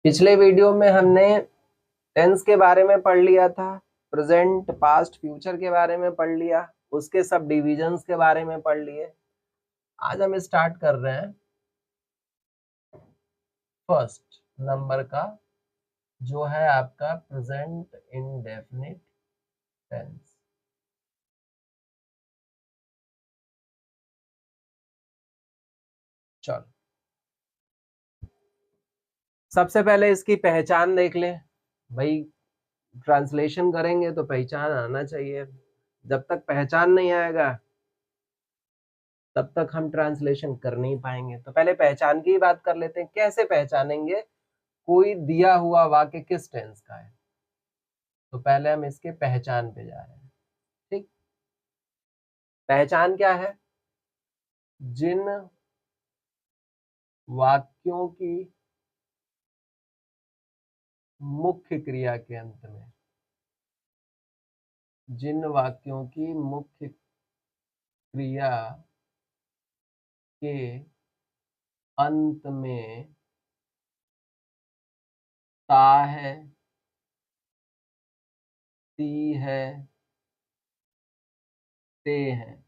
पिछले वीडियो में हमने टेंस के बारे में पढ़ लिया था, प्रेजेंट, पास्ट, फ्यूचर के बारे में पढ़ लिया, उसके सब डिविजन्स के बारे में पढ़ लिए। आज हम स्टार्ट कर रहे हैं फर्स्ट नंबर का, जो है आपका प्रेजेंट इंडेफिनिट टेंस। चलो सबसे पहले इसकी पहचान देख लें भाई। ट्रांसलेशन करेंगे तो पहचान आना चाहिए। जब तक पहचान नहीं आएगा तब तक हम ट्रांसलेशन कर नहीं पाएंगे। तो पहले पहचान की बात कर लेते हैं। कैसे पहचानेंगे कोई दिया हुआ वाक्य किस टेंस का है? तो पहले हम इसके पहचान पे जा रहे हैं। ठीक, पहचान क्या है? जिन वाक्यों की मुख्य क्रिया के अंत में, जिन वाक्यों की मुख्य क्रिया के अंत में ता है, ती है, ते हैं,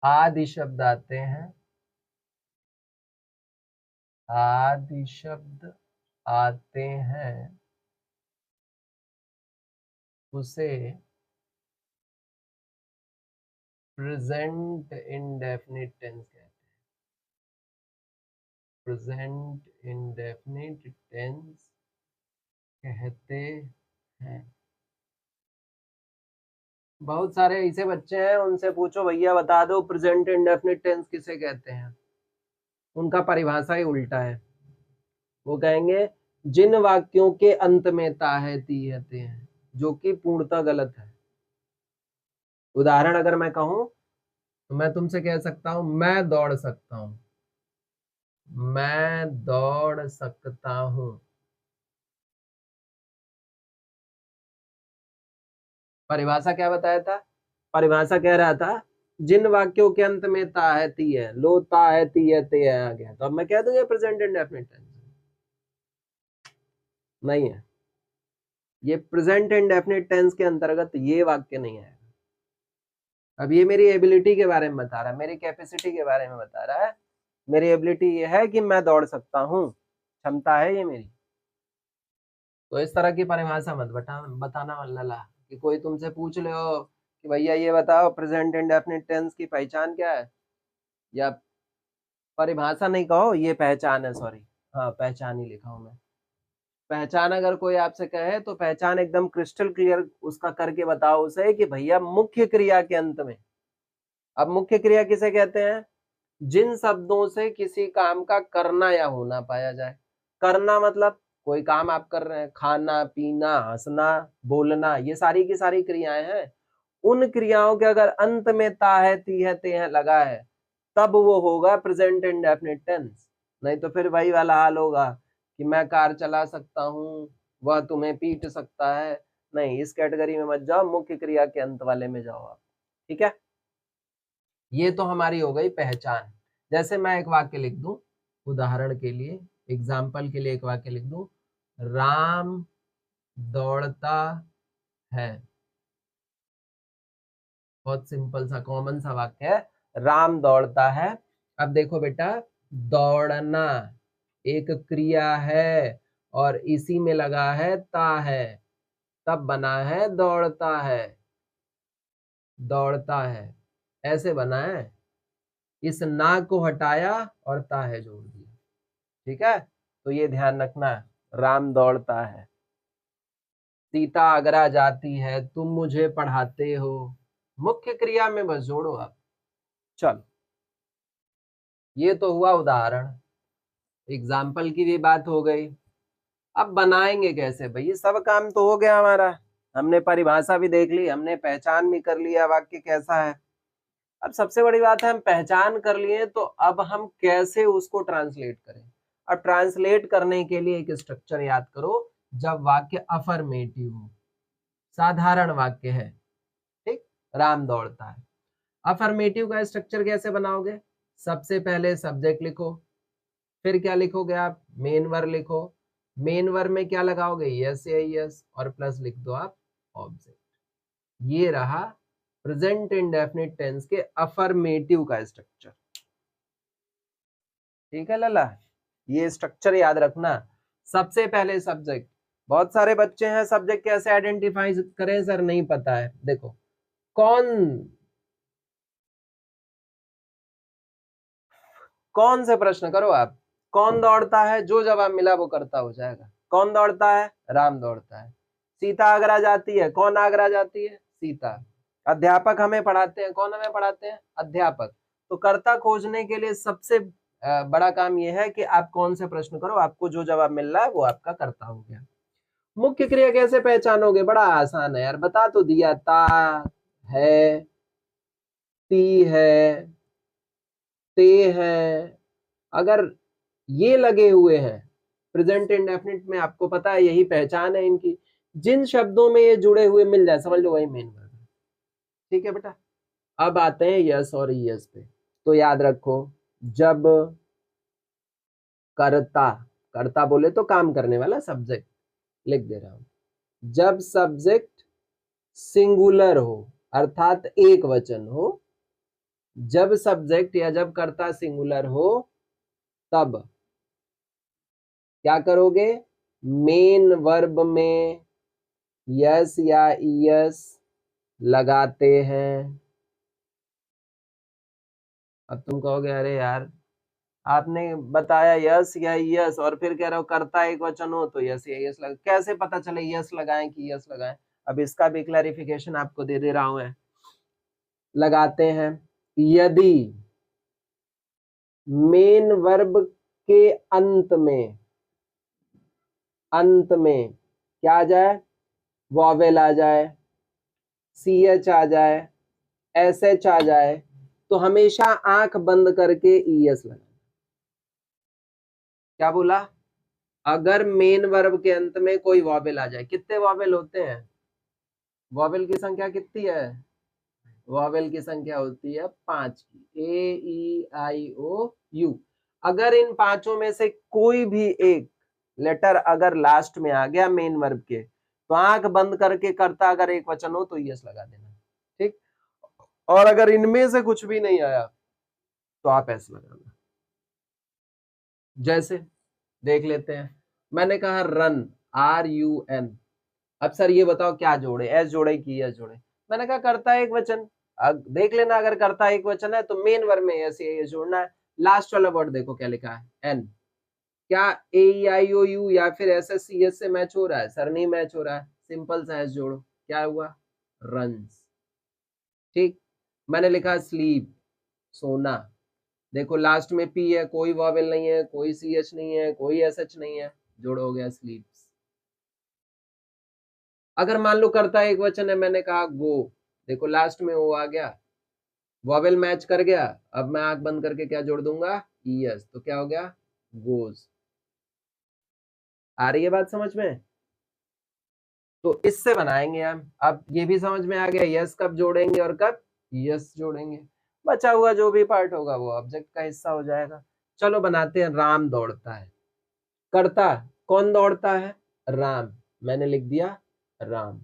आदि शब्द आते हैं, आदि शब्द आते हैं, उसे प्रेजेंट इंडेफिनिट टेंस कहते हैं। प्रेजेंट इंडेफिनिट टेंस कहते हैं। बहुत सारे ऐसे बच्चे हैं, उनसे पूछो भैया बता दो प्रेजेंट इंडेफिनिट टेंस किसे कहते हैं, उनका परिभाषा ही उल्टा है। वो कहेंगे जिन वाक्यों के अंत में ता है, ती है, ते हैं, जो कि पूर्णतः गलत है। उदाहरण अगर मैं कहूं तो मैं तुमसे कह सकता हूं मैं दौड़ सकता हूं, मैं दौड़ सकता हूं। परिभाषा क्या बताया था? परिभाषा कह रहा था जिन वाक्यों के अंत में ता है, ती है, लो ता है, ती है, ते है आ गया, तो अब मैं कह दूंगा प्रेजेंट इंडेफिनिट टेंस नहीं है। ये प्रेजेंट इंडेफिनिट टेंस के अंतर्गत ये वाक्य नहीं है। अब ये मेरी एबिलिटी के बारे में बता रहा है, मेरी कैपेसिटी के बारे में बता रहा है। मेरी एबिलिटी ये है कि मैं दौड़ सकता हूँ, क्षमता है ये मेरी। तो इस तरह की परिभाषा मत बताना लला कि कोई तुमसे पूछ ले हो कि भैया ये बताओ प्रेजेंट इंडेफिनिट टेंस की पहचान क्या है, या परिभाषा नहीं कहो, ये पहचान है, सॉरी, हाँ पहचान ही लिखा हूं मैं। पहचान अगर कोई आपसे कहे तो पहचान एकदम क्रिस्टल क्लियर उसका करके बताओ उसे कि भैया मुख्य क्रिया के अंत में। अब मुख्य क्रिया किसे कहते हैं? जिन शब्दों से किसी काम का करना या होना पाया जाए। करना मतलब कोई काम आप कर रहे हैं, खाना, पीना, हंसना, बोलना, ये सारी की सारी क्रियाएं हैं। उन क्रियाओं के अगर अंत में ता है, ती है, ते है लगा है, तब वो होगा प्रेजेंट इंडेफिनिट टेंस। नहीं तो फिर वही वाला हाल होगा कि मैं कार चला सकता हूँ, वह तुम्हें पीट सकता है। नहीं, इस कैटेगरी में मत जाओ, मुख्य क्रिया के अंत वाले में जाओ आप। ठीक है, ये तो हमारी हो गई पहचान। जैसे मैं एक वाक्य लिख दूं, उदाहरण के लिए, एग्जाम्पल के लिए एक वाक्य लिख दूं, राम दौड़ता है। बहुत सिंपल सा कॉमन सा वाक्य है, राम दौड़ता है। अब देखो बेटा, दौड़ना एक क्रिया है और इसी में लगा है ता है, तब बना है दौड़ता है। दौड़ता है ऐसे बना है, इस ना को हटाया और ता है जोड़ दिया। ठीक है, तो ये ध्यान रखना, राम दौड़ता है। सीता आगरा जाती है, तुम मुझे पढ़ाते हो। मुख्य क्रिया में बस जोड़ो आप। चलो, ये तो हुआ उदाहरण, एग्जाम्पल की भी बात हो गई। अब बनाएंगे कैसे भाई? सब काम तो हो गया हमारा, हमने परिभाषा भी देख ली, हमने पहचान भी कर लिया वाक्य कैसा है। अब सबसे बड़ी बात है हम पहचान कर लिए, तो अब हम कैसे उसको ट्रांसलेट करें। अब ट्रांसलेट करने के लिए एक स्ट्रक्चर याद करो। जब वाक्य अफर्मेटिव हो, साधारण वाक्य है, ठीक, राम दौड़ता है, अफर्मेटिव का स्ट्रक्चर कैसे बनाओगे? सबसे पहले सब्जेक्ट लिखो, फिर क्या लिखोगे आप, मेन वर्ब लिखो। मेन वर्ब में क्या लगाओगे, यस या यस, और प्लस लिख दो आप ऑब्जेक्ट। ये रहा प्रेजेंट इंडेफिनिट टेंस के अफर्मेटिव का स्ट्रक्चर। ठीक है लला, ये स्ट्रक्चर याद रखना। सबसे पहले सब्जेक्ट, बहुत सारे बच्चे हैं सब्जेक्ट कैसे आइडेंटिफाई करें सर, नहीं पता है। देखो कौन से प्रश्न करो आप, कौन दौड़ता है, जो जवाब मिला वो करता हो जाएगा। कौन दौड़ता है, राम दौड़ता है। सीता आगरा जाती है, कौन आगरा जाती है, सीता। अध्यापक हमें पढ़ाते हैं, कौन हमें पढ़ाते हैं, अध्यापक। तो कर्ता खोजने के लिए सबसे बड़ा काम यह है कि आप कौन से प्रश्न करो, आपको जो जवाब मिल रहा है वो आपका कर्ता हो गया। मुख्य क्रिया कैसे पहचानोगे, बड़ा आसान है यार, बता तो दिया। ता है, ती है, ते है, अगर ये लगे हुए हैं प्रेजेंट इंडेफिनिट में, आपको पता है यही पहचान है इनकी। जिन शब्दों में ये जुड़े हुए मिल जाए समझ लो वही मेन वर्ब है। ठीक है बेटा, अब आते हैं यस और यस पे। तो याद रखो, जब कर्ता, कर्ता बोले तो काम करने वाला, सब्जेक्ट लिख दे रहा हूं। जब सब्जेक्ट सिंगुलर हो अर्थात एक वचन हो, जब सब्जेक्ट या जब कर्ता सिंगुलर हो, तब क्या करोगे, मेन वर्ब में यस या यस लगाते हैं। अब तुम कहोगे अरे यार आपने बताया यस या यस और फिर कह रहे हो करता एक वचन हो तो यस या यस लगा, कैसे पता चले यस लगाएं कि यस लगाएं। अब इसका भी क्लैरिफिकेशन आपको दे दे रहा हूं मैं। लगाते हैं यदि मेन वर्ब के अंत में क्या आ जाए, वॉवेल आ जाए, सी एच आ जाए, एस एच आ जाए, तो हमेशा आंख बंद करके ईएस लगाना। क्या बोला, अगर मेन वर्ब के अंत में कोई वॉवेल आ जाए, कितने वॉवेल होते हैं, वॉवेल की संख्या कितनी है, वॉवेल की संख्या होती है 5 की, ए ई आई ओ यू। अगर इन पांचों में से कोई भी एक लेटर अगर लास्ट में आ गया मेन वर्ब के, तो आंख बंद करके करता अगर एक वचन हो तो यस लगा देना। ठीक, और अगर इनमें से कुछ भी नहीं आया तो आप एस लगाना। जैसे देख लेते हैं, मैंने कहा रन, RUN। अब सर ये बताओ क्या जोड़े, एस जोड़े कि यस जोड़े। मैंने कहा करता है एक वचन, अब देख लेना अगर करता एक वचन है तो मेन वर्ब में एस या यस जोड़ना है। लास्ट वाला वर्ड देखो क्या लिखा है, एन। क्या AEIOU या फिर SSCS से मैच हो रहा है, सर नहीं मैच हो रहा है, सिंपल सा एस जोड़ो, क्या हुआ, रन्स। ठीक, मैंने लिखा स्लीप, सोना। देखो लास्ट में पी है, कोई वॉवेल नहीं है, कोई CH नहीं है, कोई SH नहीं है, जोड़ हो गया स्लीप्स। अगर मान लो करता एक वचन है, मैंने कहा गो, देखो लास्ट में वो आ गया, वॉवेल मैच कर गया, अब मैं आंख बंद करके क्या जोड़ दूंगा, यस, तो क्या हो गया, गोज। आ रही है बात समझ में, तो इससे बनाएंगे हम। अब ये भी समझ में आ गया यस कब जोड़ेंगे और कब यस जोड़ेंगे। बचा हुआ जो भी पार्ट होगा वो ऑब्जेक्ट का हिस्सा हो जाएगा। चलो बनाते हैं, राम दौड़ता है। करता कौन दौड़ता है, राम, मैंने लिख दिया राम।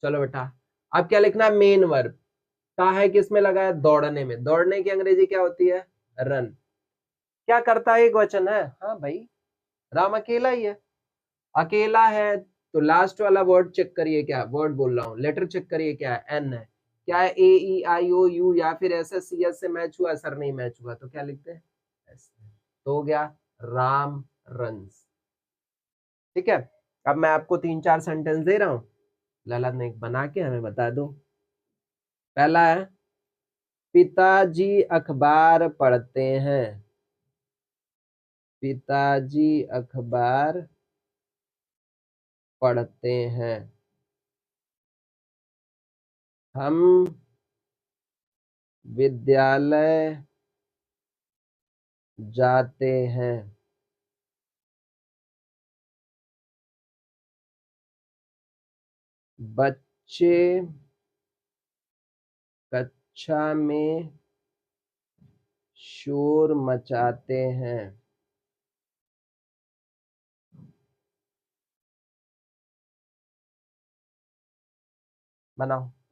चलो बेटा, अब क्या लिखना है, मेन वर्ब का है किसमें लगाया, दौड़ने में। दौड़ने की अंग्रेजी क्या होती है, रन। क्या करता है एक वचन है, हाँ भाई राम अकेला ही है। अकेला है तो लास्ट वाला वर्ड चेक करिए, क्या वर्ड बोल रहा हूँ, लेटर चेक करिए क्या है, एन है। क्या है, AEIOU या फिर SSCS से मैच हुआ, सर नहीं मैच हुआ, तो क्या लिखते हैं, S। तो हो गया राम रन्स। ठीक है, अब मैं आपको 3-4 सेंटेंस दे रहा हूं, ललन ने बना के हमें बता दो। पहला है, पिताजी अखबार पढ़ते हैं, पिताजी अखबार पढ़ते हैं। हम विद्यालय जाते हैं। बच्चे कक्षा में शोर मचाते हैं। बनाओ।